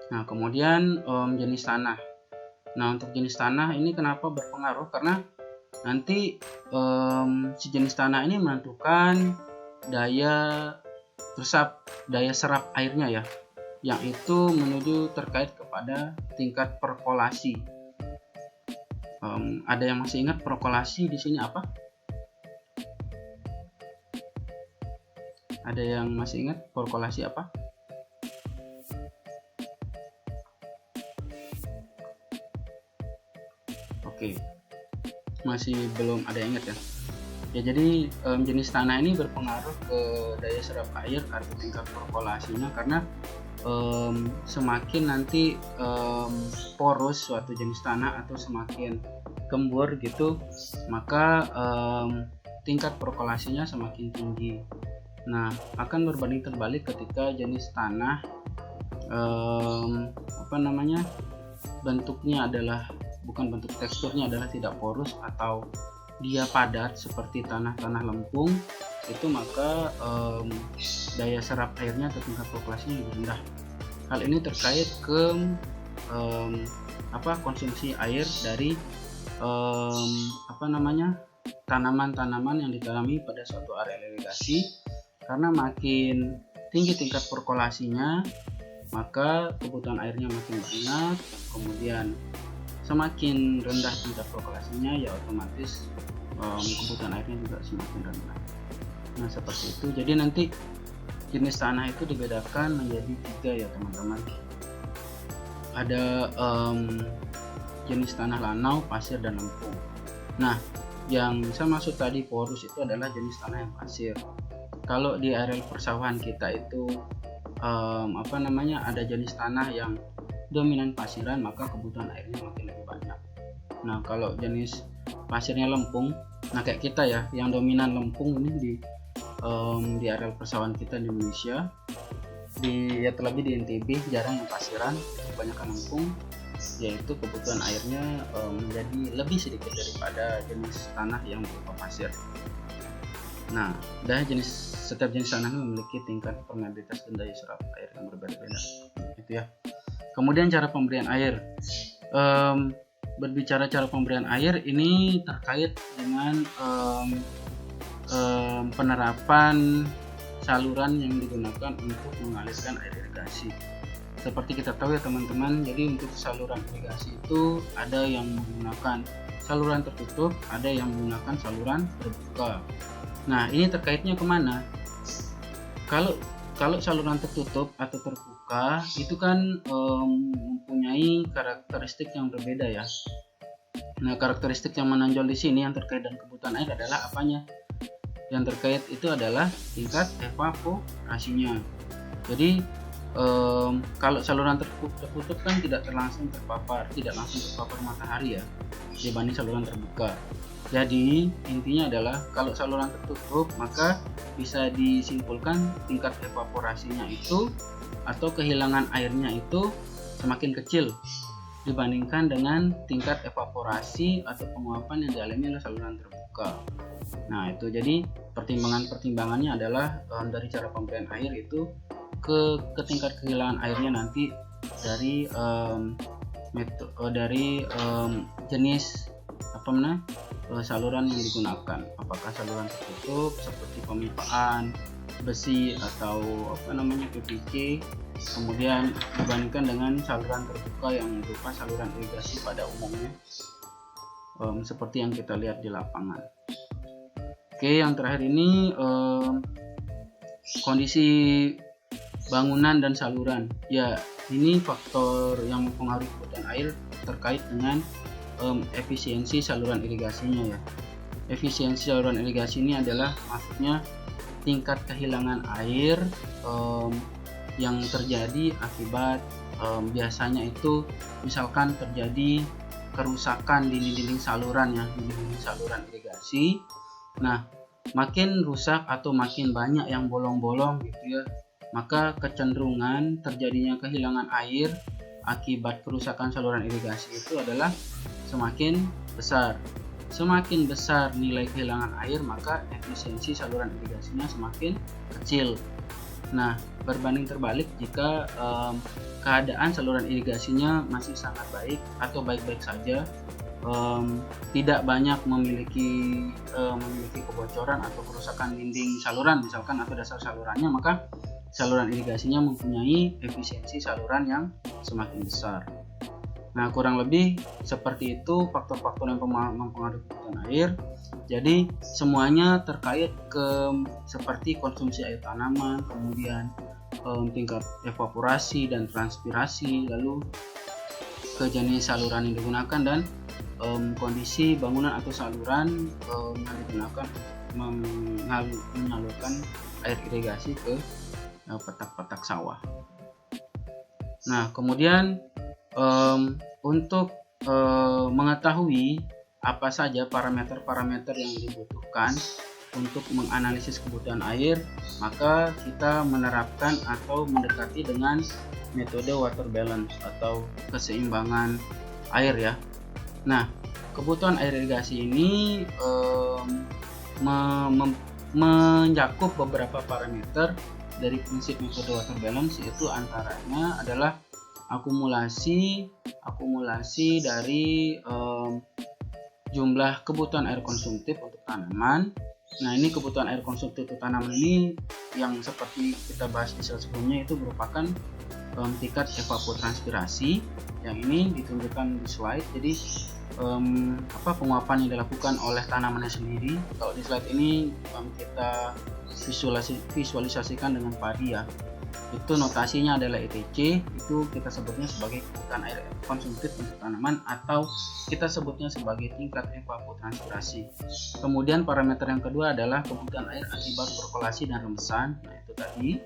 Nah, kemudian jenis tanah. Nah, untuk jenis tanah ini kenapa berpengaruh? Karena nanti si jenis tanah ini menentukan daya serap airnya ya, yang itu menuju terkait kepada tingkat perkolasi. Ada yang masih ingat perkolasi di sini apa? Ada yang masih ingat perkolasi apa? Oke, masih belum ada yang ingat ya. Ya, jadi jenis tanah ini berpengaruh ke daya serap air atau tingkat perkolasinya, karena semakin nanti porus suatu jenis tanah atau semakin gembur gitu, maka tingkat perkolasinya semakin tinggi. Nah, akan berbanding terbalik ketika jenis tanah bentuknya adalah bentuk teksturnya adalah tidak porus atau dia padat seperti tanah-tanah lempung, itu maka daya serap airnya atau tingkat perkolasinya lebih rendah. Hal ini terkait ke konsumsi air dari tanaman-tanaman yang ditanami pada suatu area irigasi. Karena makin tinggi tingkat perkolasinya, maka kebutuhan airnya makin banyak. Kemudian semakin rendah tingkat perkolasinya, ya otomatis kebutuhan airnya juga semakin rendah. Nah, seperti itu. Jadi nanti jenis tanah itu dibedakan menjadi 3 ya teman-teman. Ada jenis tanah lanau, pasir, dan lempung. Nah, yang saya maksud tadi porus itu adalah jenis tanah yang pasir. Kalau di areal persawahan kita itu ada jenis tanah yang dominan pasiran, maka kebutuhan airnya makin lebih banyak. Nah, kalau jenis pasirnya lempung, nah kayak kita ya, yang dominan lempung ini di areal persawahan kita di Indonesia, terlebih di NTB jarang yang pasiran, kebanyakan lempung, yaitu kebutuhan airnya menjadi lebih sedikit daripada jenis tanah yang berupa pasir. Nah, setiap jenis tanah memiliki tingkat permeabilitas dan daya serap air yang berbeda-beda, gitu ya. Kemudian cara pemberian air. Berbicara cara pemberian air ini terkait dengan penerapan saluran yang digunakan untuk mengalirkan air irigasi. Seperti kita tahu ya teman-teman, jadi untuk saluran irigasi itu ada yang menggunakan saluran tertutup, ada yang menggunakan saluran terbuka. Nah, ini terkaitnya kemana? Kalau saluran tertutup atau terbuka itu kan mempunyai karakteristik yang berbeda ya. Nah, karakteristik yang menonjol di sini yang terkait dengan kebutuhan air adalah apanya? Yang terkait itu adalah tingkat evaporasinya. Jadi kalau saluran tertutup kan tidak langsung terpapar matahari ya, dibanding saluran terbuka. Jadi intinya adalah kalau saluran tertutup, maka bisa disimpulkan tingkat evaporasinya itu atau kehilangan airnya itu semakin kecil dibandingkan dengan tingkat evaporasi atau penguapan yang dialami oleh saluran terbuka. Nah, itu jadi pertimbangannya adalah dari cara pemberian air itu ke tingkat kehilangan airnya nanti dari jenis saluran yang digunakan, apakah saluran tertutup seperti pemipaan besi atau PVC, kemudian dibandingkan dengan saluran terbuka yang berupa saluran irigasi pada umumnya, seperti yang kita lihat di lapangan. Oke, yang terakhir ini kondisi bangunan dan saluran. Ya, ini faktor yang mempengaruhi kebutuhan air terkait dengan efisiensi saluran irigasinya ya. Efisiensi saluran irigasi ini adalah maksudnya tingkat kehilangan air yang terjadi akibat biasanya itu misalkan terjadi kerusakan dinding-dinding saluran ya, dinding-dinding saluran irigasi. Nah, makin rusak atau makin banyak yang bolong-bolong gitu ya, maka kecenderungan terjadinya kehilangan air akibat kerusakan saluran irigasi itu adalah semakin besar. Semakin besar nilai kehilangan air, maka efisiensi saluran irigasinya semakin kecil. Nah, berbanding terbalik jika keadaan saluran irigasinya masih sangat baik atau baik-baik saja, tidak banyak memiliki kebocoran atau kerusakan dinding saluran misalkan atau dasar salurannya, maka saluran irigasinya mempunyai efisiensi saluran yang semakin besar. Nah, kurang lebih seperti itu faktor-faktor yang mempengaruhi kebutuhan air. Jadi semuanya terkait seperti konsumsi air tanaman, kemudian tingkat evaporasi dan transpirasi, lalu ke jenis saluran yang digunakan, dan kondisi bangunan atau saluran yang digunakan menyalurkan air irigasi ke petak-petak sawah. Nah, kemudian untuk mengetahui apa saja parameter-parameter yang dibutuhkan untuk menganalisis kebutuhan air, maka kita menerapkan atau mendekati dengan metode water balance atau keseimbangan air ya. Nah, kebutuhan air irigasi ini mencakup beberapa parameter dari prinsip metode water balance, yaitu antaranya adalah akumulasi dari jumlah kebutuhan air konsumtif untuk tanaman. Nah, ini kebutuhan air konsumtif untuk tanaman ini yang seperti kita bahas di slide sebelumnya itu merupakan tingkat evapotranspirasi yang ini ditunjukkan di slide. Jadi penguapan yang dilakukan oleh tanamannya sendiri. Kalau di slide ini kita visualisasikan dengan padi ya. Itu notasinya adalah ETC, itu kita sebutnya sebagai kebutuhan air konsumtif untuk tanaman atau kita sebutnya sebagai tingkat evapotranspirasi. Kemudian parameter yang kedua adalah kebutuhan air akibat perkolasi dan remesan. Nah, itu tadi.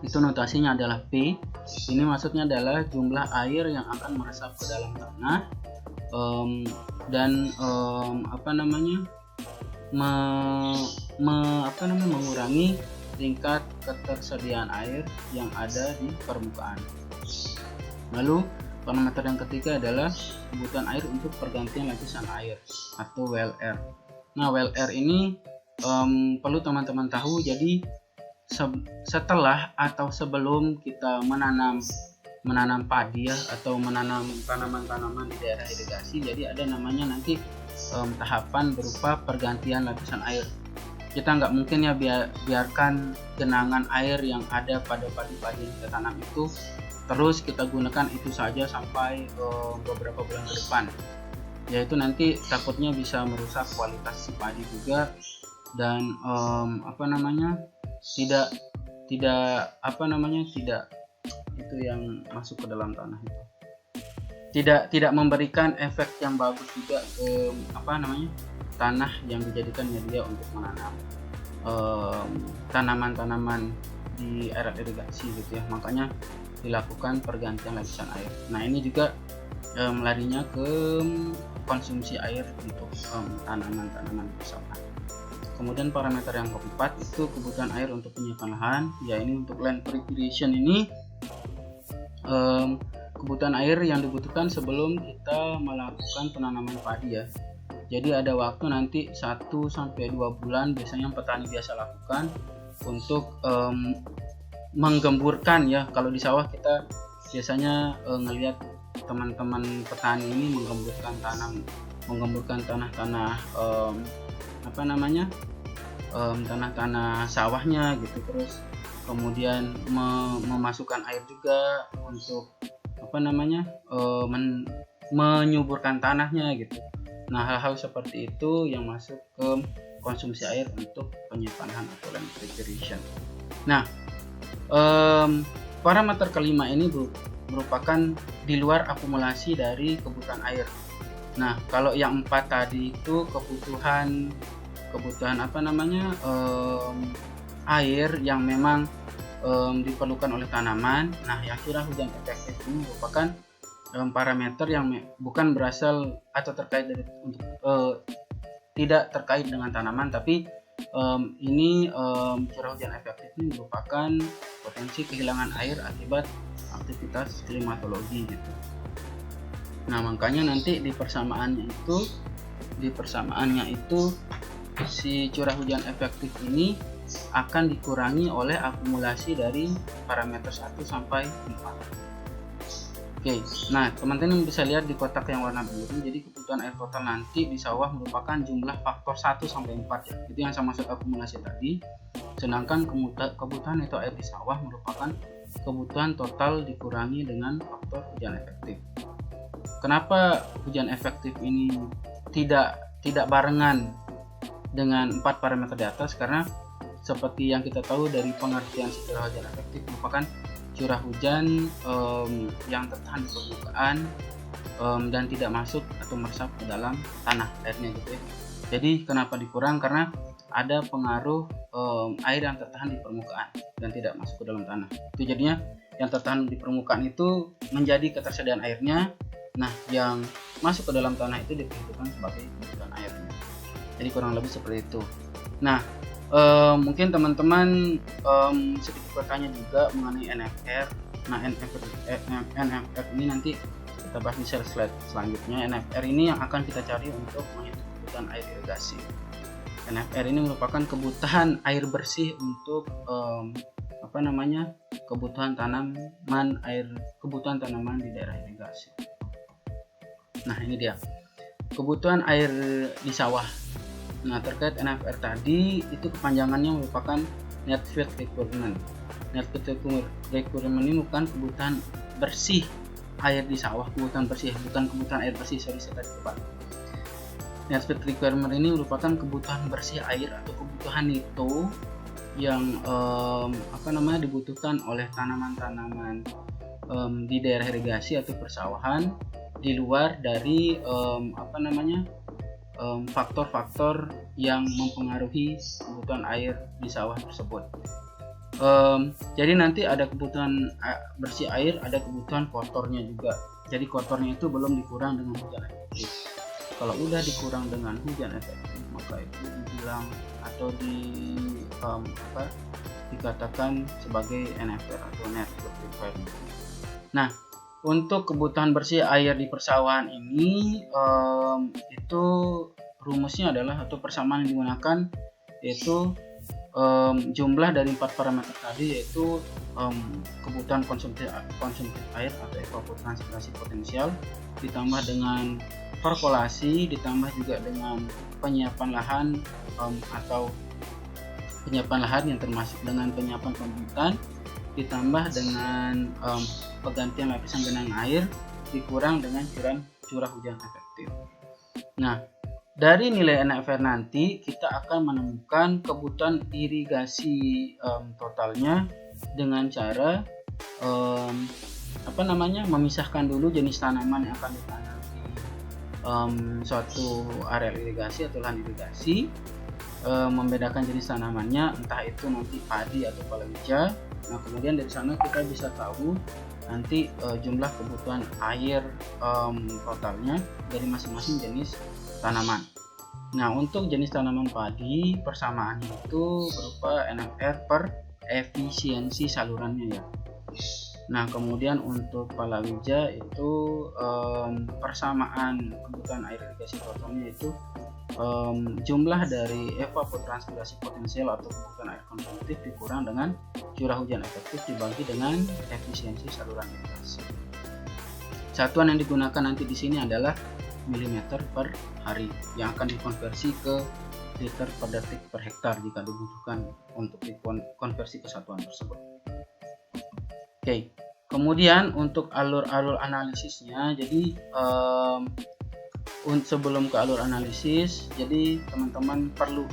Itu notasinya adalah P. Ini maksudnya adalah jumlah air yang akan meresap ke dalam tanah dan mengurangi tingkat ketersediaan air yang ada di permukaan. Lalu parameter yang ketiga adalah kebutuhan air untuk pergantian lapisan air atau WLR. Nah, WLR ini perlu teman-teman tahu. Jadi setelah atau sebelum kita menanam padi ya, atau menanam tanaman-tanaman di daerah irigasi, jadi ada namanya nanti tahapan berupa pergantian lapisan air. Kita nggak mungkin ya biarkan genangan air yang ada pada padi-padi yang kita tanam itu terus kita gunakan itu saja sampai beberapa bulan ke depan. Yaitu nanti takutnya bisa merusak kualitas si padi juga, dan tidak itu yang masuk ke dalam tanah itu tidak memberikan efek yang bagus juga ke tanah yang dijadikan media untuk menanam tanaman-tanaman di area irigasi gitu ya. Makanya dilakukan pergantian lapisan air. Nah, ini juga melarinya ke konsumsi air untuk tanaman-tanaman bersama. Kemudian parameter yang keempat itu kebutuhan air untuk penyiapan lahan. Ya, ini untuk land preparation ini kebutuhan air yang dibutuhkan sebelum kita melakukan penanaman padi ya. Jadi ada waktu nanti 1-2 bulan biasanya yang petani biasa lakukan untuk menggemburkan ya. Kalau di sawah kita biasanya ngelihat teman-teman petani ini menggemburkan tanah-tanah tanah-tanah sawahnya gitu, terus kemudian memasukkan air juga untuk menyuburkan tanahnya gitu. Nah, hal-hal seperti itu yang masuk ke konsumsi air untuk penyimpanan lahan atau land preparation. Nah, parameter kelima ini merupakan di luar akumulasi dari kebutuhan air. Nah, kalau yang 4 tadi itu kebutuhan air yang memang diperlukan oleh tanaman. Nah, yang curah hujan efektif ini merupakan parameter yang bukan berasal atau terkait dari tidak terkait dengan tanaman, tapi ini curah hujan efektif ini merupakan potensi kehilangan air akibat aktivitas klimatologi gitu. Nah, makanya nanti di persamaannya itu si curah hujan efektif ini akan dikurangi oleh akumulasi dari parameter 1 sampai 4. Oke, nah teman-teman bisa lihat di kotak yang warna biru, jadi kebutuhan air total nanti di sawah merupakan jumlah faktor 1 sampai 4 ya, itu yang saya maksud akumulasi tadi. Sedangkan kebutuhan itu air di sawah merupakan kebutuhan total dikurangi dengan faktor hujan efektif. Kenapa hujan efektif ini tidak barengan dengan 4 parameter di atas? Karena seperti yang kita tahu dari pengertian curah hujan efektif merupakan curah hujan yang tertahan di permukaan dan tidak masuk atau meresap ke dalam tanah airnya gitu ya. Jadi kenapa dikurang? Karena ada pengaruh air yang tertahan di permukaan dan tidak masuk ke dalam tanah. Itu jadinya yang tertahan di permukaan itu menjadi ketersediaan airnya. Nah, yang masuk ke dalam tanah itu diperhitungkan sebagai kebutuhan airnya. Jadi kurang lebih seperti itu. Nah, mungkin teman-teman sedikit bertanya juga mengenai NFR. Nah, NFR ini nanti kita bahas di slide selanjutnya. NFR ini yang akan kita cari untuk menghitung kebutuhan air irigasi. NFR ini merupakan kebutuhan air bersih untuk kebutuhan tanaman di daerah irigasi. Nah, ini dia kebutuhan air di sawah. Nah, terkait NFR tadi, itu kepanjangannya merupakan Net Field Requirement. Net Field Requirement ini bukan kebutuhan bersih air di sawah, kebutuhan bersih, bukan kebutuhan air bersih, saya tadi lupa. Net Field Requirement ini merupakan kebutuhan bersih air atau kebutuhan itu yang dibutuhkan oleh tanaman-tanaman di daerah irigasi atau persawahan di luar dari faktor-faktor yang mempengaruhi kebutuhan air di sawah tersebut. Jadi nanti ada kebutuhan bersih air, ada kebutuhan kotornya juga. Jadi kotornya itu belum dikurang dengan hujan efektif. Kalau udah dikurang dengan hujan efektif, maka itu dibilang atau dikatakan sebagai NFR atau Net Field Requirement. Nah, untuk kebutuhan bersih air di persawahan ini itu rumusnya adalah atau persamaan yang digunakan yaitu jumlah dari 4 parameter tadi, yaitu kebutuhan konsumtif air atau evapotranspirasi potensial ditambah dengan perkolasi ditambah juga dengan penyiapan lahan atau penyiapan lahan yang termasuk dengan penyiapan pembibitan ditambah dengan penggantian lapisan genangan air dikurang dengan curah hujan efektif. Nah, dari nilai NFR nanti kita akan menemukan kebutuhan irigasi totalnya dengan cara memisahkan dulu jenis tanaman yang akan ditanam di suatu area irigasi atau lahan irigasi, membedakan jenis tanamannya, entah itu nanti padi atau palawija. Nah, kemudian dari sana kita bisa tahu nanti jumlah kebutuhan air totalnya dari masing-masing jenis tanaman. Nah, untuk jenis tanaman padi persamaannya itu berupa NFR per efisiensi salurannya ya. Nah, kemudian untuk palawija itu persamaan kebutuhan air irigasi totalnya itu jumlah dari evapotranspirasi potensial atau kebutuhan air konsumtif dikurang dengan curah hujan efektif dibagi dengan efisiensi saluran irigasi. Satuan yang digunakan nanti di sini adalah milimeter per hari yang akan dikonversi ke liter per detik per hektar jika dibutuhkan untuk dikonversi ke satuan tersebut. Oke, kemudian untuk alur-alur analisisnya, jadi sebelum ke alur analisis, jadi teman-teman perlu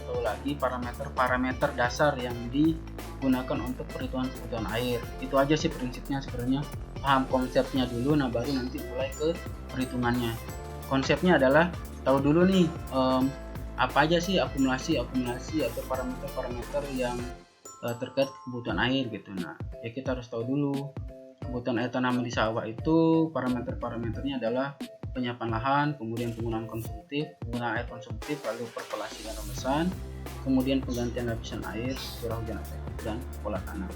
tahu lagi parameter dasar yang digunakan untuk perhitungan kebutuhan air. Itu aja sih prinsipnya sebenarnya. Paham konsepnya dulu, nah baru nanti mulai ke perhitungannya. Konsepnya adalah tahu dulu nih apa aja sih akumulasi atau parameter-parameter yang terkait kebutuhan air gitu. Nah, ya kita harus tahu dulu kebutuhan air tanaman di sawah itu parameternya adalah penyiapan lahan, kemudian penggunaan air konsumtif, lalu perkolasi dan remesan, kemudian penggantian lapisan air, curah hujan efektif, dan pola tanam.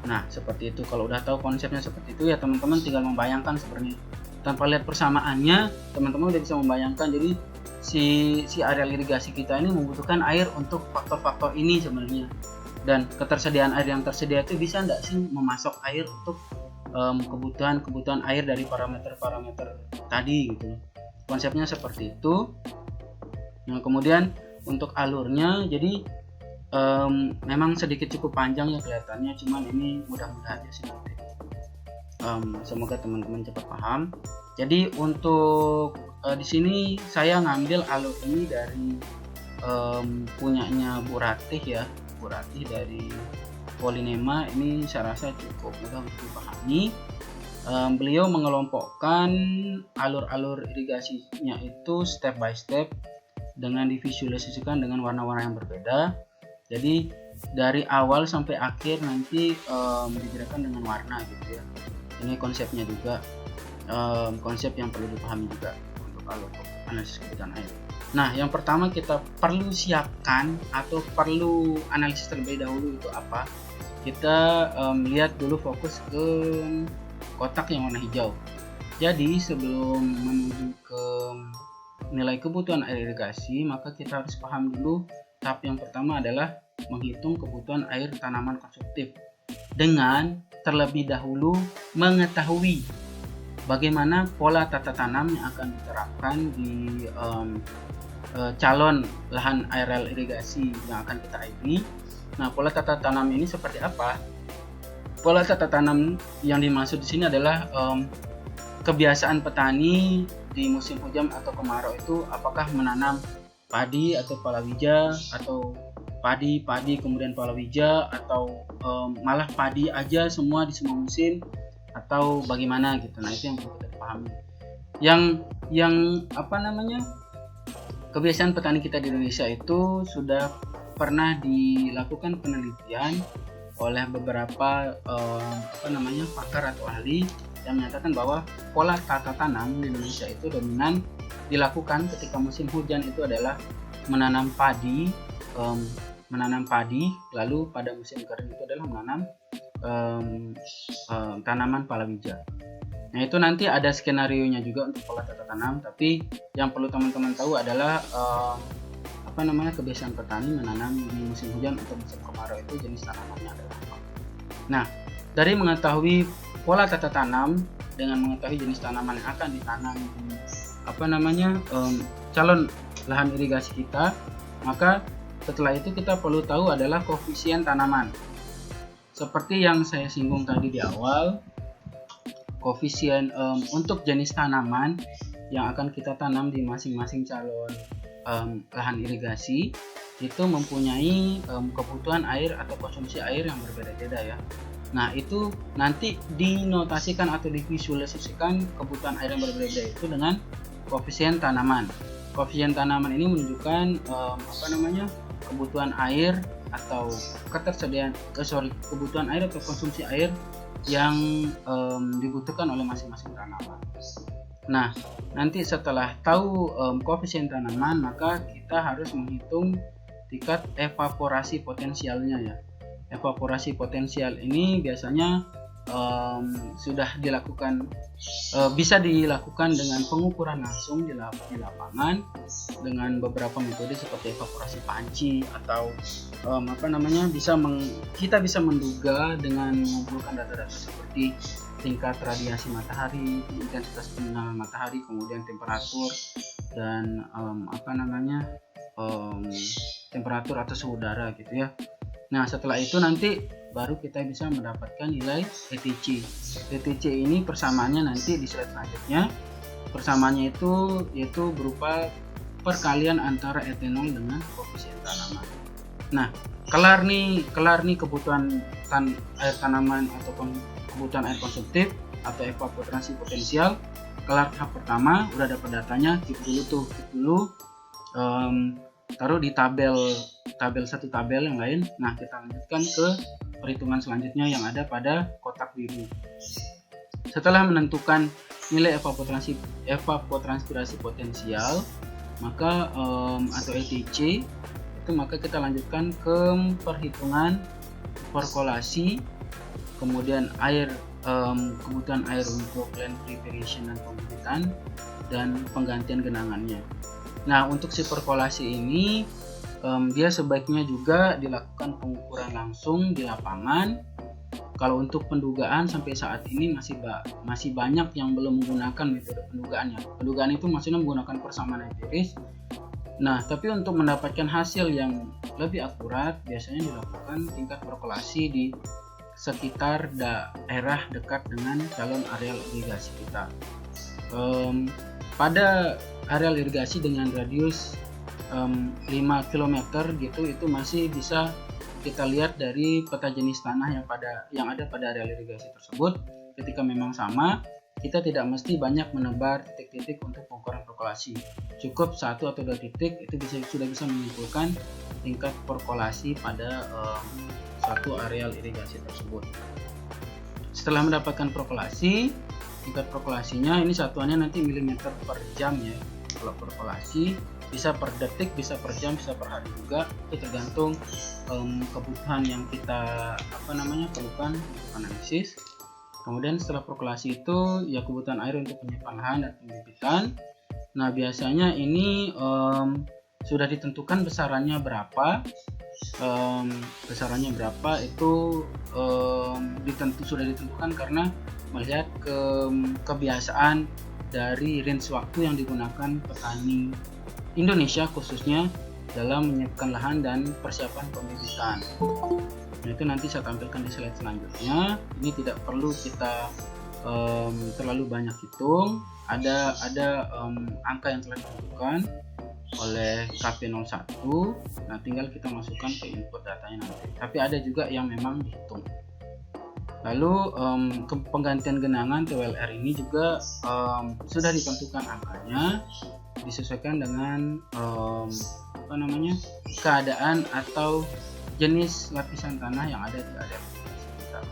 Nah, seperti itu. Kalau udah tahu konsepnya seperti itu ya teman-teman tinggal membayangkan sebenarnya. Tanpa lihat persamaannya, teman-teman udah bisa membayangkan. Jadi si areal irigasi kita ini membutuhkan air untuk faktor-faktor ini sebenarnya, dan ketersediaan air yang tersedia itu bisa enggak sih memasok air untuk kebutuhan air dari parameter-parameter tadi gitu. Konsepnya seperti itu. Nah, kemudian untuk alurnya, jadi memang sedikit cukup panjang ya kelihatannya, cuman ini mudah-mudahan ya sinoptik. Semoga teman-teman cepat paham. Jadi untuk di sini saya ngambil alur ini dari punyanya Bu Ratih ya, Bu Ratih dari Polinema. Ini saya rasa cukup mudah untuk dipahami. Beliau mengelompokkan alur-alur irigasinya itu step by step dengan divisualisasikan dengan warna-warna yang berbeda. Jadi dari awal sampai akhir nanti digerakkan dengan warna gitu ya. Ini konsepnya juga, konsep yang perlu dipahami juga untuk alur analisis kebutuhan air. Nah, yang pertama kita perlu siapkan atau perlu analisis terlebih dahulu itu apa? Kita lihat dulu, fokus ke kotak yang warna hijau. Jadi sebelum menuju ke nilai kebutuhan air irigasi, maka kita harus paham dulu tahap yang pertama adalah menghitung kebutuhan air tanaman konsumtif dengan terlebih dahulu mengetahui bagaimana pola tata tanam yang akan diterapkan di calon lahan areal irigasi yang akan kita airi. Nah, pola tata tanam ini seperti apa? Pola tata tanam yang dimaksud di sini adalah kebiasaan petani di musim hujan atau kemarau itu, apakah menanam padi atau palawija, atau padi kemudian palawija, atau malah padi aja semua di semua musim, atau bagaimana gitu. Nah, itu yang perlu kita pahami. Yang apa namanya, kebiasaan petani kita di Indonesia itu sudah pernah dilakukan penelitian oleh beberapa pakar atau ahli yang menyatakan bahwa pola tata tanam di Indonesia itu dominan dilakukan ketika musim hujan itu adalah menanam padi, lalu pada musim kering itu adalah menanam tanaman palawija. Nah, itu nanti ada skenarionya juga untuk pola tata tanam, tapi yang perlu teman-teman tahu adalah kebiasaan petani menanam di musim hujan atau musim kemarau itu jenis tanamannya adalah apa. Nah, dari mengetahui pola tata tanam dengan mengetahui jenis tanaman yang akan ditanam di calon lahan irigasi kita, maka setelah itu kita perlu tahu adalah koefisien tanaman. Seperti yang saya singgung tadi di awal, koefisien untuk jenis tanaman yang akan kita tanam di masing-masing calon lahan irigasi itu mempunyai kebutuhan air atau konsumsi air yang berbeda-beda ya. Nah, itu nanti dinotasikan atau divisualisasikan kebutuhan air yang berbeda itu dengan koefisien tanaman. Koefisien tanaman ini menunjukkan kebutuhan air atau kebutuhan air atau konsumsi air yang dibutuhkan oleh masing-masing tanaman. Nah, nanti setelah tahu koefisien tanaman, maka kita harus menghitung tingkat evaporasi potensialnya ya. Evaporasi potensial ini biasanya sudah dilakukan, bisa dilakukan dengan pengukuran langsung di lapangan dengan beberapa metode seperti evaporasi panci atau kita bisa menduga dengan mengumpulkan data-data seperti tingkat radiasi matahari, intensitas penyinaran matahari, kemudian temperatur dan temperatur atau suhu udara gitu ya. Nah, setelah itu nanti baru kita bisa mendapatkan nilai ETC. ETC ini persamaannya nanti di slide selanjutnya. Persamaannya itu yaitu berupa perkalian antara etanol dengan koefisien tanaman. Nah, kelar nih kebutuhan air tanaman atau kebutuhan air konsumtif atau evaporasi potensial. Kelar tahap pertama, udah dapat datanya, keep dulu taruh di tabel satu tabel yang lain. Nah, kita lanjutkan ke perhitungan selanjutnya yang ada pada kotak biru. Setelah menentukan nilai evapotranspirasi potensial, maka atau ETC itu, maka kita lanjutkan ke perhitungan perkolasi, kemudian kebutuhan air untuk land preparation dan pembibitan dan penggantian genangannya. Nah, untuk si perkolasi ini dia sebaiknya juga dilakukan pengukuran langsung di lapangan. Kalau untuk pendugaan sampai saat ini masih banyak yang belum menggunakan metode pendugaannya. Pendugaan itu maksudnya menggunakan persamaan empiris. Nah, tapi untuk mendapatkan hasil yang lebih akurat biasanya dilakukan tingkat perkolasi di sekitar daerah dekat dengan calon areal irigasi kita. Pada areal irigasi dengan radius 5 km gitu, itu masih bisa kita lihat dari peta jenis tanah yang ada pada areal irigasi tersebut. Ketika memang sama, kita tidak mesti banyak menebar titik-titik untuk pengukuran perkolasi. Cukup 1 atau 2 titik itu sudah bisa menyimpulkan tingkat perkolasi pada suatu areal irigasi tersebut. Setelah mendapatkan perkolasi, tingkat perkolasinya ini satuannya nanti milimeter per jam ya. Kalau perkolasi bisa per detik, bisa per jam, bisa per hari juga, itu tergantung kebutuhan yang kita perlukan untuk analisis. Kemudian setelah perkolasi itu ya kebutuhan air untuk penyimpanan lahan dan pembibitan. Nah, biasanya ini sudah ditentukan besarannya berapa. Besarannya berapa itu sudah ditentukan karena melihat kebiasaan dari range waktu yang digunakan petani Indonesia khususnya dalam menyiapkan lahan dan persiapan pembibitan. Nah, itu nanti saya tampilkan di slide selanjutnya. Ini tidak perlu kita terlalu banyak hitung. Ada angka yang telah ditentukan oleh KP01. Nah, tinggal kita masukkan ke input datanya nanti. Tapi ada juga yang memang dihitung. Lalu penggantian genangan TWLR ini juga sudah ditentukan angkanya, disesuaikan dengan keadaan atau jenis lapisan tanah yang ada di area kita.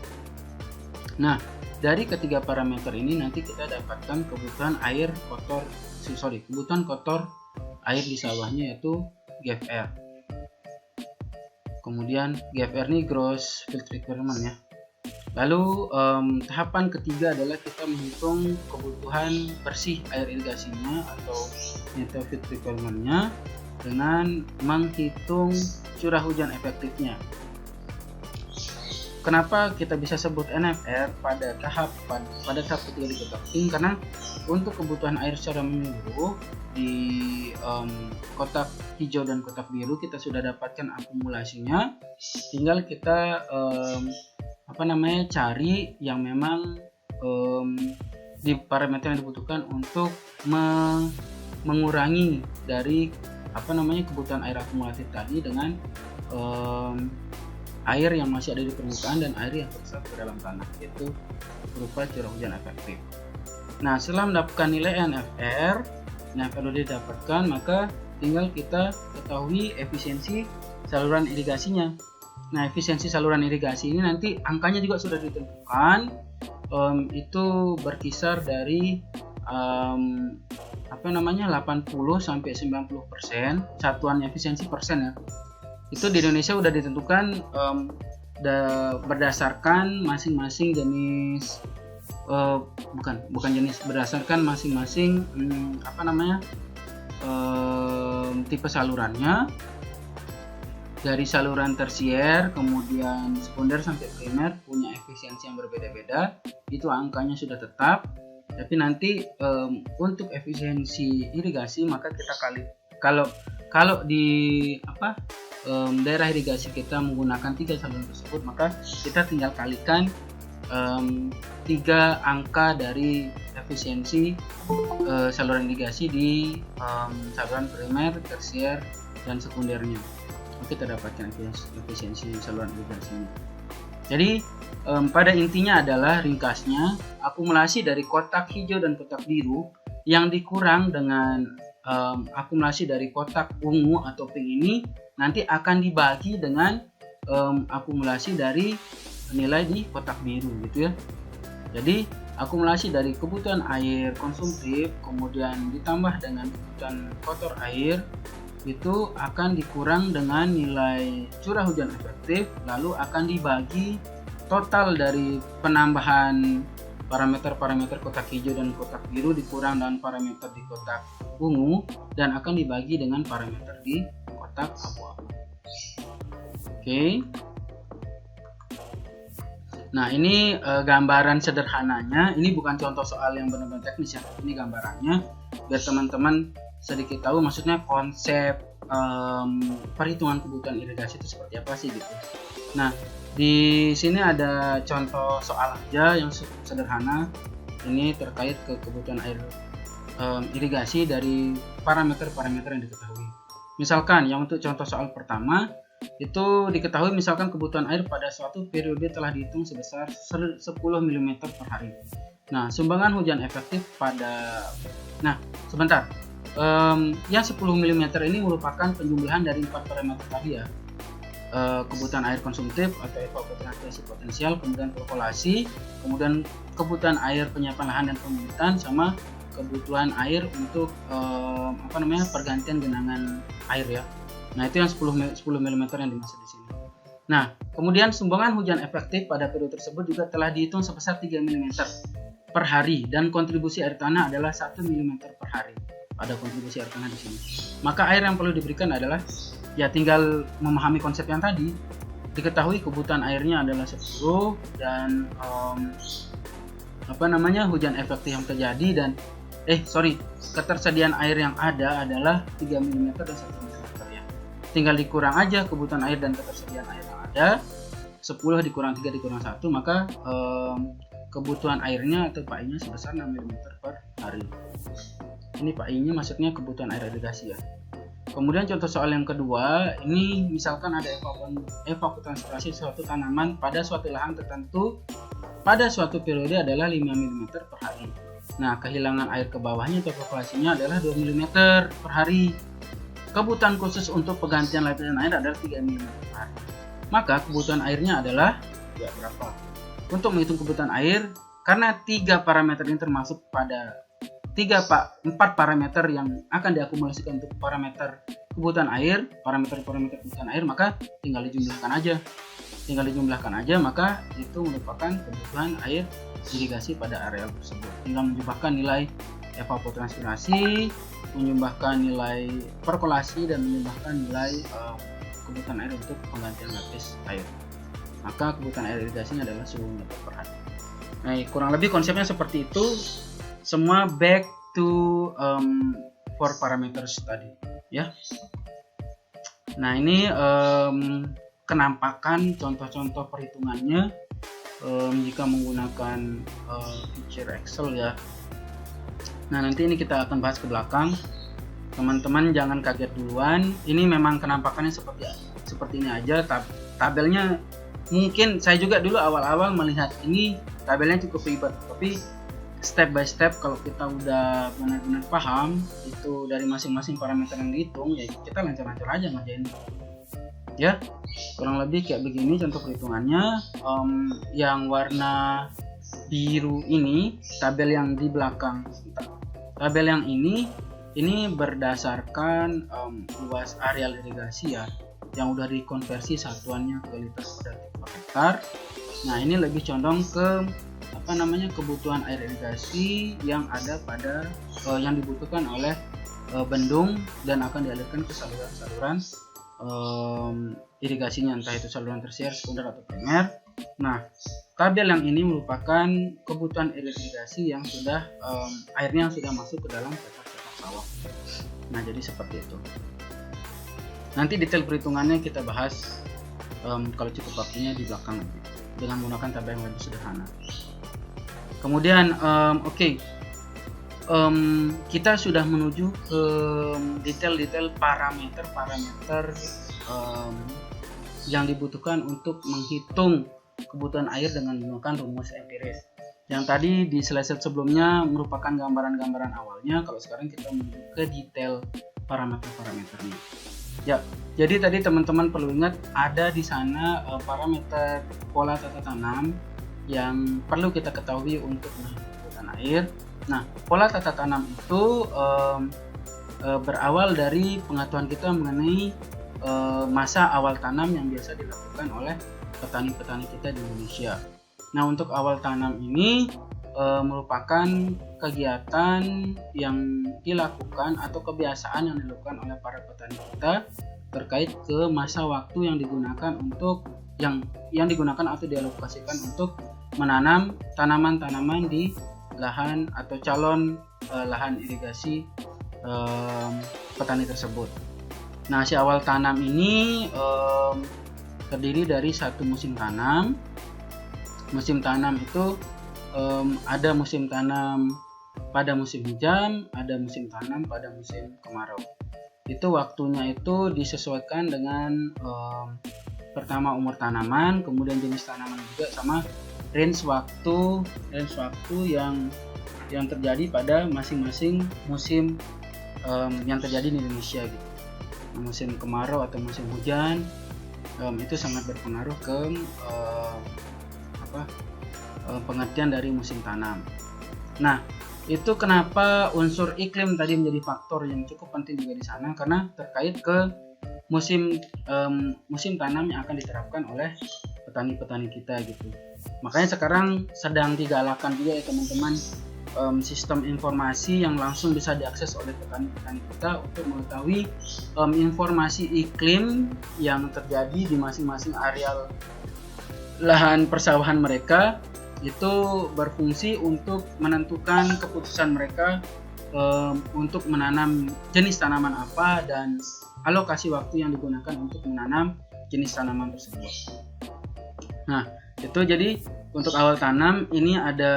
Nah, dari ketiga parameter ini nanti kita dapatkan kebutuhan kotor air di sawahnya, yaitu GFR. Kemudian GFR ini gross field requirement ya. Lalu tahapan ketiga adalah kita menghitung kebutuhan bersih air irigasinya atau net field requirement-nya dengan menghitung curah hujan efektifnya. Kenapa kita bisa sebut NFR pada tahap ketiga di kotak pink? Karena untuk kebutuhan air secara menyeluruh di kotak hijau dan kotak biru kita sudah dapatkan akumulasinya. Tinggal kita cari yang memang di parameter yang dibutuhkan untuk mengurangi dari kebutuhan air akumulatif tadi dengan air yang masih ada di permukaan dan air yang tersesat ke dalam tanah, yaitu berupa curah hujan efektif. Nah, setelah mendapatkan nilai NFR sudah didapatkan, maka tinggal kita ketahui efisiensi saluran irigasinya. Nah, efisiensi saluran irigasi ini nanti angkanya juga sudah ditentukan, itu berkisar dari 80 sampai 90%, satuan efisiensi persen ya. Itu di Indonesia sudah ditentukan berdasarkan masing-masing jenis berdasarkan masing-masing tipe salurannya. Dari saluran tersier kemudian sekunder sampai primer punya efisiensi yang berbeda-beda, itu angkanya sudah tetap. Tapi nanti untuk efisiensi irigasi maka kita kalau di daerah irigasi kita menggunakan 3 saluran tersebut, maka kita tinggal kalikan 3 angka dari efisiensi saluran irigasi di saluran primer, tersier, dan sekundernya. Kita dapatkan efisiensi saluran irigasinya. Jadi pada intinya adalah ringkasnya akumulasi dari kotak hijau dan kotak biru yang dikurang dengan akumulasi dari kotak ungu atau pink ini nanti akan dibagi dengan akumulasi dari nilai di kotak biru gitu ya. Jadi akumulasi dari kebutuhan air konsumtif kemudian ditambah dengan kebutuhan kotor air itu akan dikurang dengan nilai curah hujan efektif, lalu akan dibagi total dari penambahan parameter kotak hijau dan kotak biru dikurang dengan parameter di kotak ungu dan akan dibagi dengan parameter di kotak abu-abu. Oke. Nah, ini gambaran sederhananya. Ini bukan contoh soal yang benar-benar teknis ya. Ini gambarannya biar teman-teman sedikit tahu maksudnya konsep perhitungan kebutuhan irigasi itu seperti apa sih gitu. Nah, di sini ada contoh soal aja yang sederhana. Ini terkait ke kebutuhan air irigasi dari parameter-parameter yang diketahui. Misalkan yang untuk contoh soal pertama itu diketahui misalkan kebutuhan air pada suatu periode telah dihitung sebesar 10 mm per hari. Nah, sumbangan hujan efektif pada yang 10 mm ini merupakan penjumlahan dari 4 parameter tadi ya. Kebutuhan air konsumtif atau evaporatif potensial, kemudian perkolasi, kemudian kebutuhan air penyiapan lahan dan pembibitan, sama kebutuhan air untuk pergantian genangan air ya. Nah, itu yang 10 mm yang dimaksud di sini. Nah, kemudian sumbangan hujan efektif pada periode tersebut juga telah dihitung sebesar 3 mm per hari dan kontribusi air tanah adalah 1 mm per hari. Ada kontribusi air tanah di sini. Maka air yang perlu diberikan adalah ya tinggal memahami konsep yang tadi. Diketahui kebutuhan airnya adalah 10 dan hujan efektif yang terjadi dan ketersediaan air yang ada adalah 3 mm dan 1 mm ya. Tinggal dikurang aja kebutuhan air dan ketersediaan air yang ada. 10 dikurang 3 dikurang 1, maka kebutuhan airnya atau PAI-nya sebesar 6 mm per hari. Ini PAI-nya maksudnya kebutuhan air irigasi ya. Kemudian contoh soal yang kedua, ini misalkan ada evapotranspirasi suatu tanaman pada suatu lahan tertentu pada suatu periode adalah 5 mm per hari. Nah, kehilangan air ke bawahnya atau populasinya adalah 2 mm per hari. Kebutuhan khusus untuk penggantian lapisan air adalah 3 mm per hari. Maka kebutuhan airnya adalah berapa? Untuk menghitung kebutuhan air, karena 3 parameter ini termasuk pada 4 parameter yang akan diakumulasikan untuk parameter kebutuhan air, parameter kebutuhan air, maka tinggal dijumlahkan aja, maka itu merupakan kebutuhan air irigasi pada areal tersebut. Tinggal menjumlahkan nilai evapotranspirasi, menjumlahkan nilai perkolasi, dan menjumlahkan nilai kebutuhan air untuk penggantian lapis air. Maka kebutuhan air irigasinya adalah 10 mm per hari. Nah, kurang lebih konsepnya seperti itu. Semua back to 4 parameters tadi ya. Nah, ini kenampakan contoh-contoh perhitungannya jika menggunakan feature Excel ya. Nah, nanti ini kita akan bahas ke belakang. Teman-teman jangan kaget duluan. Ini memang kenampakannya seperti ini aja. Tabelnya mungkin saya juga dulu awal-awal melihat ini tabelnya cukup ribet, tapi step by step kalau kita udah benar-benar paham itu dari masing-masing parameter yang dihitung, ya kita lancar-lancar aja ngerjain ya. Kurang lebih kayak begini contoh perhitungannya. Yang warna biru ini tabel yang di belakang, tabel yang ini berdasarkan luas areal irigasi ya, yang udah dikonversi satuannya ke liter per hektar. Nah, ini lebih condong ke kebutuhan air irigasi yang ada pada yang dibutuhkan oleh bendung dan akan dialirkan ke saluran-saluran irigasinya, entah itu saluran tersier, sekunder atau primer. Nah, tabel yang ini merupakan kebutuhan air irigasi yang sudah airnya sudah masuk ke dalam petak-petak sawah. Nah, jadi seperti itu. Nanti detail perhitungannya kita bahas kalau cukup waktunya di belakang dengan menggunakan tabel yang lebih sederhana. Kemudian kita sudah menuju ke detail-detail parameter yang dibutuhkan untuk menghitung kebutuhan air dengan menggunakan rumus empiris. Yang tadi di slide sebelumnya merupakan gambaran-gambaran awalnya. Kalau sekarang kita menuju ke detail parameter-parameternya. Ya, jadi tadi teman-teman perlu ingat ada di sana parameter pola tata tanam yang perlu kita ketahui untuk menghitung air. Nah, pola tata tanam itu berawal dari pengetahuan kita mengenai masa awal tanam yang biasa dilakukan oleh petani-petani kita di Indonesia. Nah, untuk awal tanam ini merupakan kegiatan yang dilakukan atau kebiasaan yang dilakukan oleh para petani kita terkait ke masa waktu yang digunakan untuk yang digunakan atau dialokasikan untuk menanam tanaman-tanaman di lahan atau calon lahan irigasi petani tersebut. Nah, si awal tanam ini terdiri dari satu musim tanam. Musim tanam itu ada musim tanam pada musim hujan, ada musim tanam pada musim kemarau. Itu waktunya itu disesuaikan dengan pertama umur tanaman, kemudian jenis tanaman juga, sama range waktu yang terjadi pada masing-masing musim yang terjadi di Indonesia gitu. Musim kemarau atau musim hujan itu sangat berpengaruh ke pengertian dari musim tanam. Nah, itu kenapa unsur iklim tadi menjadi faktor yang cukup penting juga di sana, karena terkait ke musim tanam yang akan diterapkan oleh petani-petani kita gitu. Makanya sekarang sedang digalakan juga ya teman-teman, sistem informasi yang langsung bisa diakses oleh petani-petani kita untuk mengetahui informasi iklim yang terjadi di masing-masing areal lahan persawahan mereka. Itu berfungsi untuk menentukan keputusan mereka untuk menanam jenis tanaman apa dan alokasi waktu yang digunakan untuk menanam jenis tanaman tersebut. Nah, itu jadi untuk awal tanam ini ada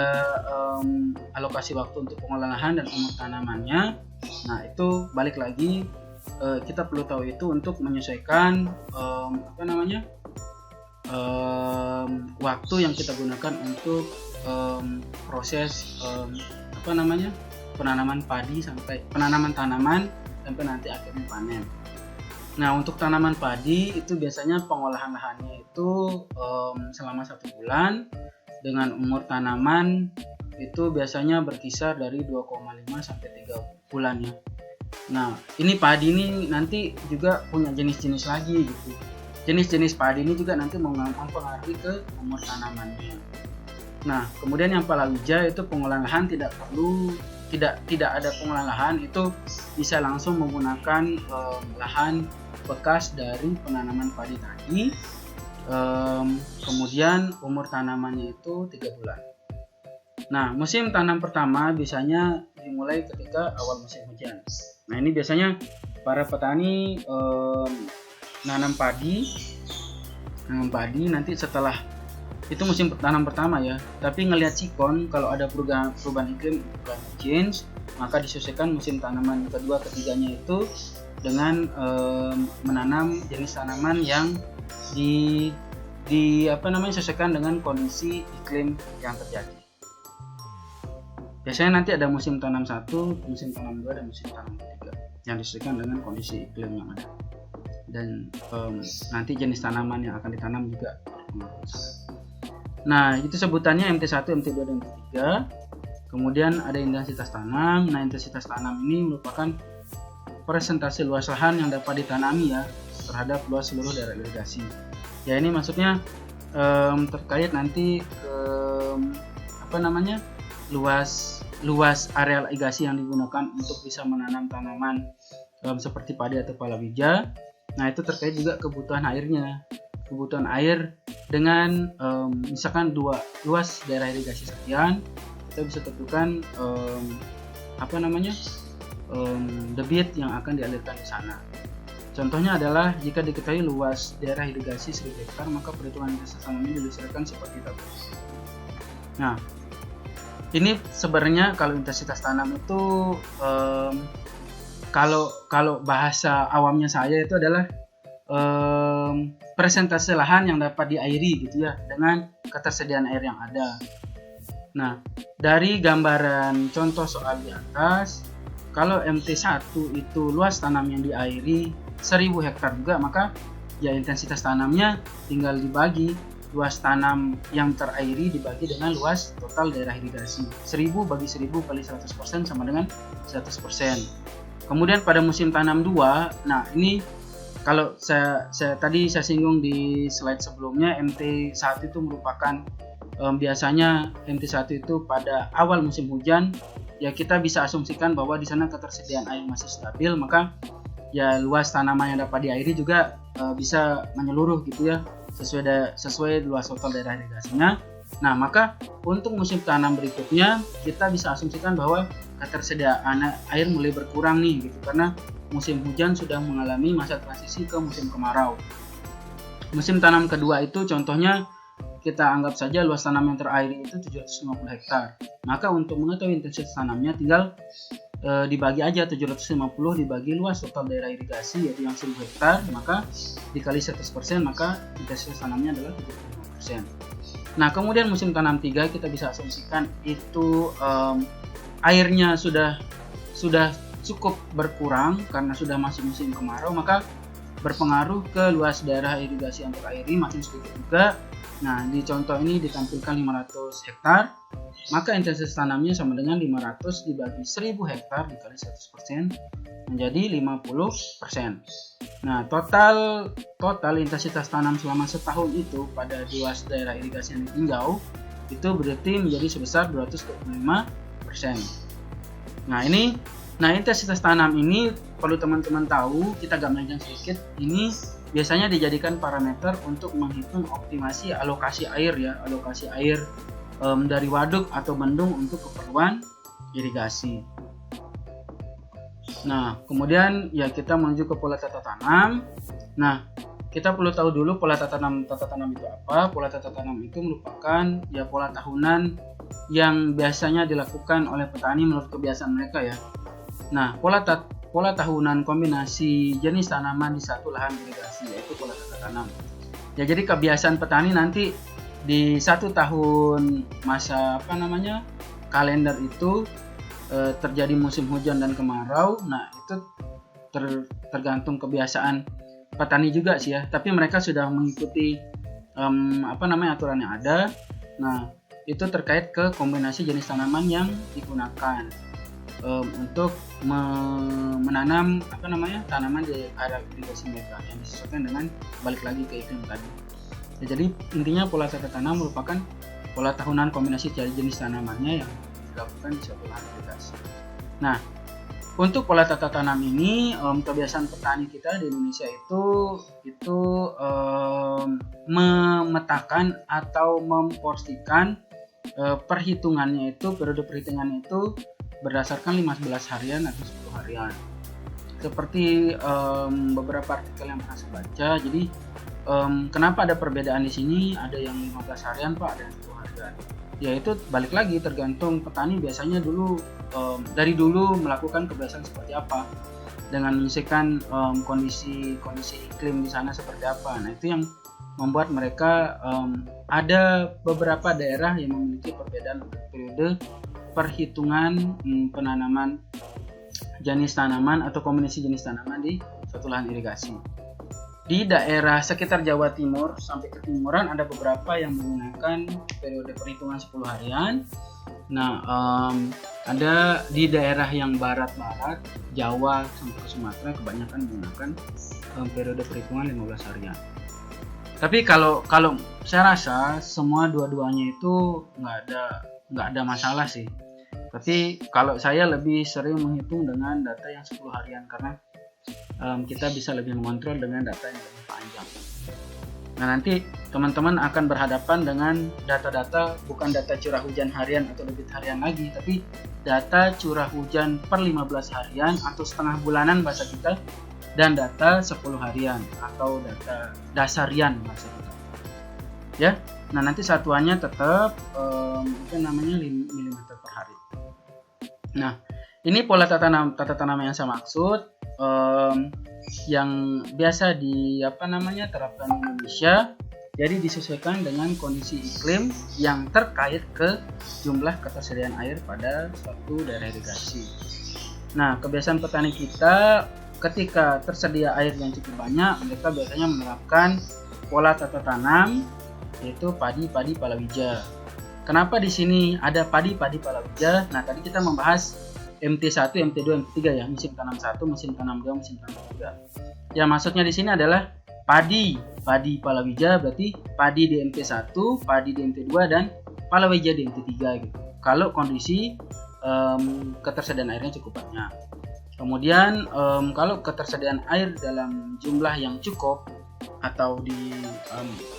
alokasi waktu untuk pengolahan dan umur tanamannya. Nah, itu balik lagi kita perlu tahu itu untuk menyesuaikan waktu yang kita gunakan untuk proses penanaman tanaman sampai nanti akhirnya panen. Nah, untuk tanaman padi itu biasanya pengolahan lahannya itu selama 1 bulan, dengan umur tanaman itu biasanya berkisar dari 2,5 sampai 3 bulan ya. Nah, ini padi ini nanti juga punya jenis-jenis lagi gitu. Jenis-jenis padi ini juga nanti mempengaruhi ke umur tanamannya. Nah, kemudian yang palawija itu pengolahan lahan tidak ada pengolahan lahan, itu bisa langsung menggunakan lahan bekas dari penanaman padi tadi. Kemudian umur tanamannya itu 3 bulan. Nah, musim tanam pertama biasanya dimulai ketika awal musim hujan. Nah, ini biasanya para petani nanam padi nanti setelah itu musim tanam pertama ya. Tapi ngelihat sikon, kalau ada perubahan iklim, climate change, maka disesuaikan musim tanaman kedua ketiganya itu dengan menanam jenis tanaman yang disesuaikan dengan kondisi iklim yang terjadi. Biasanya nanti ada musim tanam 1, musim tanam 2, dan musim tanam 3 yang disesuaikan dengan kondisi iklim yang ada. Dan nanti jenis tanaman yang akan ditanam juga. Nah, itu sebutannya MT1, MT2, dan MT3. Kemudian ada intensitas tanam. Nah, intensitas tanam ini merupakan persentase luas lahan yang dapat ditanami ya terhadap luas seluruh daerah irigasi. Ya, ini maksudnya terkait nanti luas areal irigasi yang digunakan untuk bisa menanam tanaman seperti padi atau palawija. Nah, itu terkait juga kebutuhan airnya. Kebutuhan air dengan misalkan luas daerah irigasi sekian, kita bisa tentukan debit yang akan dialirkan di sana. Contohnya adalah jika diketahui luas daerah irigasi 1000 hektar, maka perhitungan intensitas tanam ini disesuaikan seperti itu. Nah, ini sebenarnya kalau intensitas tanam itu kalau bahasa awamnya saya itu adalah persentase lahan yang dapat diairi gitu ya dengan ketersediaan air yang ada. Nah, dari gambaran contoh soal di atas, kalau MT1 itu luas tanam yang diairi 1000 hektar juga, maka ya intensitas tanamnya tinggal dibagi luas tanam yang terairi dibagi dengan luas total daerah irigasi. 1000 bagi 1000 kali 100% sama dengan 100%. Kemudian pada musim tanam 2, nah ini kalau saya tadi singgung di slide sebelumnya, MT1 itu merupakan biasanya MT1 itu pada awal musim hujan, ya kita bisa asumsikan bahwa di sana ketersediaan air masih stabil, maka ya luas tanaman yang dapat diairi juga bisa menyeluruh gitu ya, sesuai luas total daerah irigasinya. Nah, maka untuk musim tanam berikutnya kita bisa asumsikan bahwa ketersediaan air mulai berkurang nih gitu, karena musim hujan sudah mengalami masa transisi ke musim kemarau. Musim tanam kedua itu contohnya kita anggap saja luas tanam yang terairi itu 750 hektar. Maka untuk mengetahui intensitas tanamnya tinggal dibagi aja 750 dibagi luas total daerah irigasi yaitu yang 1000 hektar, maka dikali 100%, maka intensitas tanamnya adalah 75%. Nah, kemudian musim tanam 3 kita bisa asumsikan itu airnya sudah cukup berkurang karena sudah masuk musim kemarau, maka berpengaruh ke luas daerah irigasi yang terairi makin sedikit juga. Nah, di contoh ini ditampilkan 500 hektar, maka intensitas tanamnya sama dengan 500 dibagi 1000 hektar dikali 100% menjadi 50%. Nah, total intensitas tanam selama setahun itu pada luas daerah irigasi yang ditinjau itu berarti menjadi sebesar 225%. Nah, intensitas tanam ini perlu teman-teman tahu, kita gambarkan sedikit. Ini biasanya dijadikan parameter untuk menghitung optimasi alokasi air ya, alokasi air dari waduk atau bendung untuk keperluan irigasi. Nah, kemudian ya kita menuju ke pola tata tanam. Nah, kita perlu tahu dulu pola tata tanam itu apa. Pola tata tanam itu merupakan ya pola tahunan yang biasanya dilakukan oleh petani menurut kebiasaan mereka ya. Nah, pola tahunan kombinasi jenis tanaman di satu lahan irigasi yaitu pola tata tanam. Ya, jadi kebiasaan petani nanti di satu tahun masa kalender itu terjadi musim hujan dan kemarau. Nah, itu tergantung kebiasaan petani juga sih ya. Tapi mereka sudah mengikuti aturan yang ada. Nah, itu terkait ke kombinasi jenis tanaman yang digunakan untuk menanam tanaman di area irigasi mereka yang disesuaikan dengan balik lagi ke iklim tadi. Ya, jadi intinya pola tata tanam merupakan pola tahunan kombinasi jenis tanamannya yang dilakukan di suatu lahan irigasi. Nah, untuk pola tata tanam ini kebiasaan petani kita di Indonesia itu memetakan atau memporsikan perhitungannya itu, periode perhitungannya itu berdasarkan 15 harian atau 10 harian. Seperti beberapa artikel yang pernah saya baca, jadi kenapa ada perbedaan di sini? Ada yang 15 harian Pak, ada yang 10 harian. Ya, itu balik lagi tergantung petani biasanya dari dulu melakukan kebiasaan seperti apa, dengan menyesuaikan kondisi iklim di sana seperti apa. Nah, itu yang membuat mereka ada beberapa daerah yang memiliki perbedaan untuk periode perhitungan penanaman jenis tanaman atau kombinasi jenis tanaman di suatu lahan irigasi. Di daerah sekitar Jawa Timur sampai ke timuran ada beberapa yang menggunakan periode perhitungan 10 harian. Nah, ada di daerah yang barat-barat, Jawa sampai ke Sumatera kebanyakan menggunakan periode perhitungan 15 harian. Tapi kalau saya rasa semua dua-duanya itu nggak ada masalah sih. Tapi kalau saya lebih sering menghitung dengan data yang 10 harian karena kita bisa lebih mengontrol dengan data yang lebih panjang. Nah, nanti teman-teman akan berhadapan dengan data-data bukan data curah hujan harian atau debit harian lagi, tapi data curah hujan per 15 harian atau setengah bulanan bahasa kita, dan data 10 harian atau data dasarian bahasa kita. Ya. Nah, nanti satuannya tetap itu namanya mm per hari. Nah, ini pola tata tanam yang saya maksud yang biasa terapkan di Indonesia. Jadi disesuaikan dengan kondisi iklim yang terkait ke jumlah ketersediaan air pada suatu daerah irigasi. Nah, kebiasaan petani kita ketika tersedia air yang cukup banyak, mereka biasanya menerapkan pola tata tanam yaitu padi palawija. Kenapa di sini ada padi palawija? Nah, tadi kita membahas MT1, MT2, MT3 ya, musim tanam 1, musim tanam 2, musim tanam 3. Ya, maksudnya di sini adalah padi palawija berarti padi di MT1, padi di MT2 dan palawija di inti 3 gitu. Kalau kondisi ketersediaan airnya cukup banyak. Kemudian kalau ketersediaan air dalam jumlah yang cukup atau di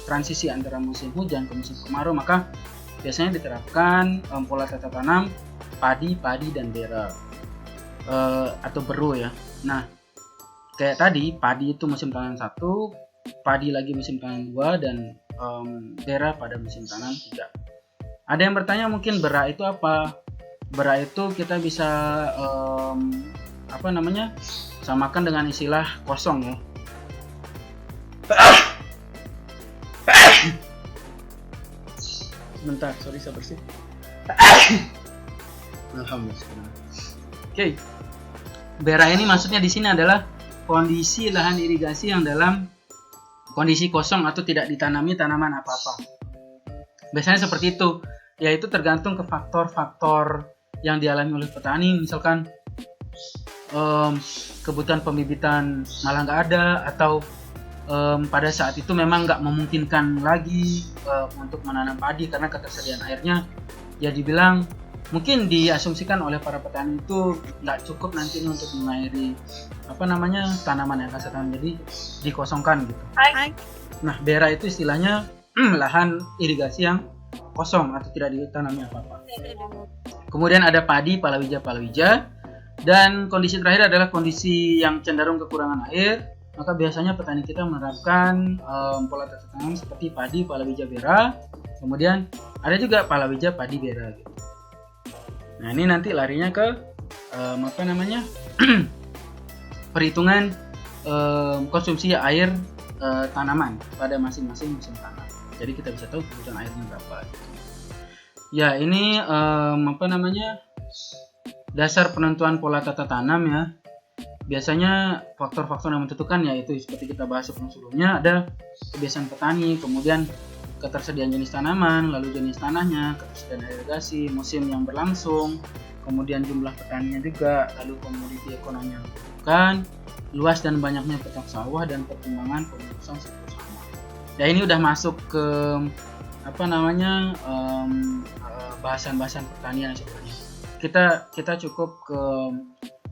transisi antara musim hujan ke musim kemarau, maka biasanya diterapkan pola tata tanam padi, dan bera atau beru ya. Nah, kayak tadi padi itu musim tanam 1, padi lagi musim tanam 2, dan bera pada musim tanam 3. Ada yang bertanya mungkin bera itu apa? Bera itu kita bisa samakan dengan istilah kosong ya. Sebentar, sorry saya bersih. Alhamdulillah. Oke. Bera ini maksudnya di sini adalah kondisi lahan irigasi yang dalam kondisi kosong atau tidak ditanami tanaman apa-apa. Biasanya seperti itu, yaitu tergantung ke faktor-faktor yang dialami oleh petani, misalkan kebutuhan pembibitan malah nggak ada, atau pada saat itu memang nggak memungkinkan lagi untuk menanam padi karena ketersediaan airnya, ya dibilang mungkin diasumsikan oleh para petani itu nggak cukup nanti untuk mengairi tanaman yang akan tanam, jadi dikosongkan gitu. Nah, bera itu istilahnya lahan irigasi yang kosong atau tidak ditanami apa-apa. Kemudian ada padi, palawija, dan kondisi terakhir adalah kondisi yang cenderung kekurangan air. Maka biasanya petani kita menerapkan pola tata tanam seperti padi, palawija, bera. Kemudian ada juga palawija, padi, bera gitu. Nah, ini nanti larinya ke perhitungan konsumsi air tanaman pada masing-masing musim tanam. Jadi kita bisa tahu kebutuhan airnya berapa gitu. Ya, ini dasar penentuan pola tata tanam ya. Biasanya faktor-faktor yang menentukan yaitu seperti kita bahas sebelumnya, ada kebiasaan petani, kemudian ketersediaan jenis tanaman, lalu jenis tanahnya, ketersediaan irigasi, musim yang berlangsung, kemudian jumlah petaninya juga, lalu komoditi ekonomi yang dibutuhkan, luas dan banyaknya petak sawah, dan pertimbangan pemutusan siklus tanam. Ya, ini udah masuk ke bahasan-bahasan pertanian sebenarnya. Kita cukup ke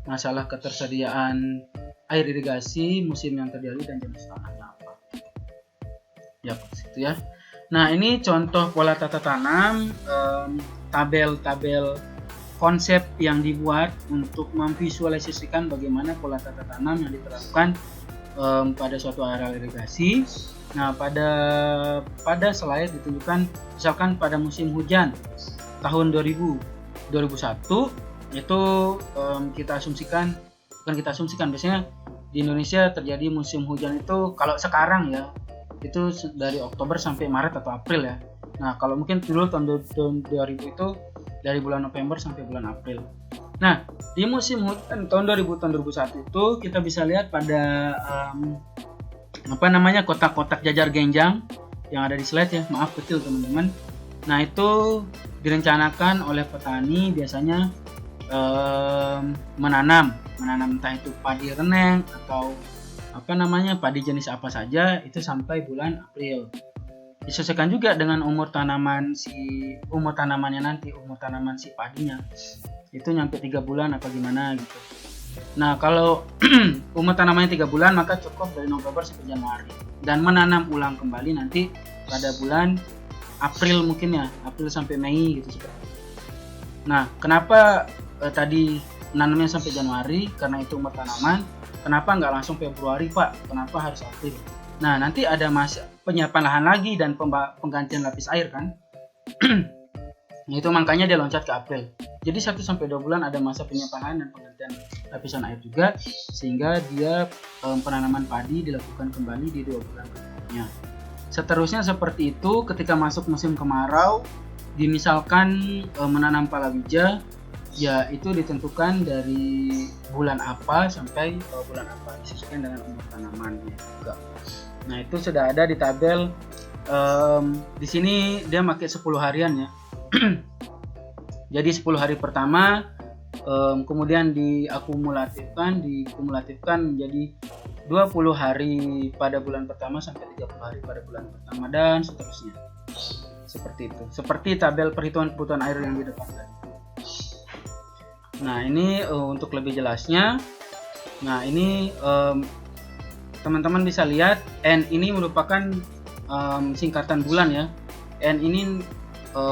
masalah ketersediaan air irigasi, musim yang terjadi, dan jenis tanahnya apa. Ya, itu ya. Nah, ini contoh pola tata tanam, tabel-tabel konsep yang dibuat untuk memvisualisasikan bagaimana pola tata tanam yang diterapkan pada suatu area irigasi. Nah, pada slide ditunjukkan misalkan pada musim hujan tahun 2001 itu biasanya di Indonesia terjadi musim hujan itu kalau sekarang ya itu dari Oktober sampai Maret atau April ya. Nah, kalau mungkin dulu tahun 2000 itu dari bulan November sampai bulan April. Nah, di musim hujan tahun 2001 itu kita bisa lihat pada kotak-kotak jajar genjang yang ada di slide ya. Maaf kecil teman-teman. Nah, itu direncanakan oleh petani biasanya menanam entah itu padi reneng atau padi jenis apa saja itu sampai bulan April. Disesuaikan juga dengan umur tanaman si padinya. Itu nyampe 3 bulan apa gimana gitu. Nah, kalau umur tanamannya 3 bulan maka cukup dari November sampai Januari, dan menanam ulang kembali nanti pada bulan April mungkin ya, April sampai Mei gitu seperti itu. Nah, kenapa tadi menanamnya sampai Januari? Karena itu umur tanaman. Kenapa nggak langsung Februari, Pak? Kenapa harus April? Nah, nanti ada masa penyiapan lahan lagi dan penggantian lapis air kan. Itu makanya dia loncat ke April. Jadi 1-2 bulan ada masa penyiapan dan penggantian lapisan air juga, sehingga dia penanaman padi dilakukan kembali di 2 bulan berikutnya. Seterusnya seperti itu. Ketika masuk musim kemarau, dimisalkan menanam palawija, ya itu ditentukan dari bulan apa sampai bulan apa, disesuaikan dengan umur tanamannya juga. Nah, itu sudah ada di tabel. Di sini dia pakai 10 harian ya. Jadi 10 hari pertama, kemudian dikumulatifkan menjadi 20 hari pada bulan pertama sampai 30 hari pada bulan pertama, dan seterusnya. seperti itu, seperti tabel perhitungan kebutuhan air yang di depan tadi. Nah ini untuk lebih jelasnya. Nah ini teman-teman bisa lihat N ini merupakan singkatan bulan ya. N ini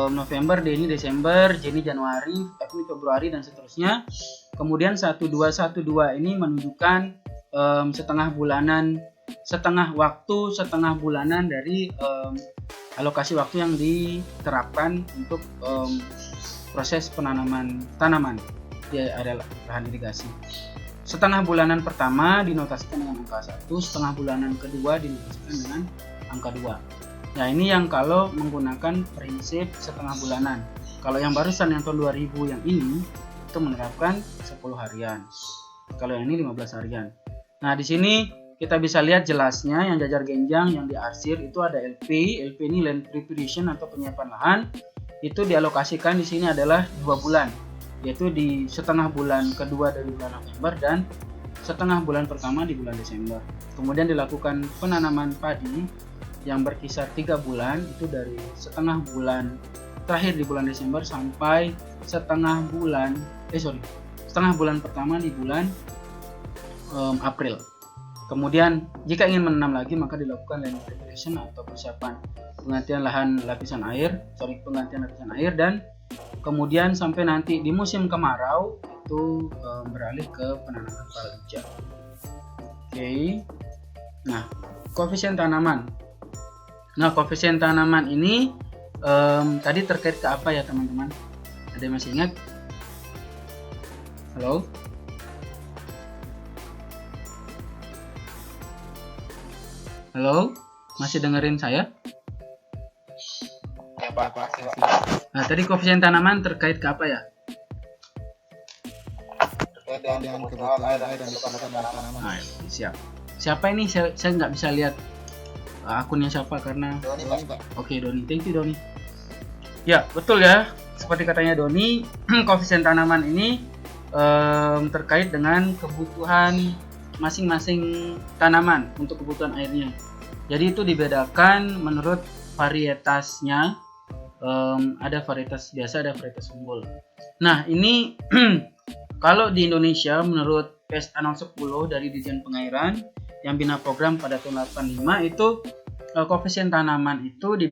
November, D ini Desember, J ini Januari, F ini Februari, dan seterusnya. Kemudian 1212 ini menunjukkan setengah bulanan dari alokasi waktu yang diterapkan untuk proses penanaman tanaman di area lahan irigasi. Setengah bulanan pertama dinotasikan dengan angka 1, setengah bulanan kedua dinotasikan dengan angka 2. Nah ini yang kalau menggunakan prinsip setengah bulanan. Kalau yang barusan yang tahun 2000 yang ini itu menerapkan 10 harian. Kalau yang ini 15 harian. Nah di sini kita bisa lihat jelasnya yang jajar genjang yang diarsir itu ada LP. LP ini land preparation atau penyiapan lahan. Itu dialokasikan di sini adalah 2 bulan, yaitu di setengah bulan kedua dari bulan November dan setengah bulan pertama di bulan Desember. Kemudian dilakukan penanaman padi yang berkisar 3 bulan, itu dari setengah bulan terakhir di bulan Desember sampai setengah bulan pertama di bulan April. Kemudian jika ingin menanam lagi maka dilakukan land preparation atau persiapan penggantian lapisan air dan kemudian sampai nanti di musim kemarau itu beralih ke penanaman palawija. Oke. Nah, koefisien tanaman. Nah, koefisien tanaman ini tadi terkait ke apa ya teman-teman? Ada yang masih ingat? Halo? Halo? Masih dengerin saya? Ya Pak. Nah, tadi koefisien tanaman terkait ke apa ya? Terkait dengan kebutuhan air dan diperlukan oleh tanaman. Nah, siap. Siapa ini? Saya nggak bisa lihat akunnya siapa karena Doni, Pak. Oke, Doni. Thank you, Doni. Ya, betul ya. Seperti katanya Doni, koefisien tanaman ini terkait dengan kebutuhan masing-masing tanaman untuk kebutuhan airnya. Jadi itu dibedakan menurut varietasnya. Ada varietas biasa, ada varietas unggul. Nah, ini kalau di Indonesia menurut PSA 010 dari Dirjen Pengairan yang bina program pada tahun 85 itu koefisien tanaman itu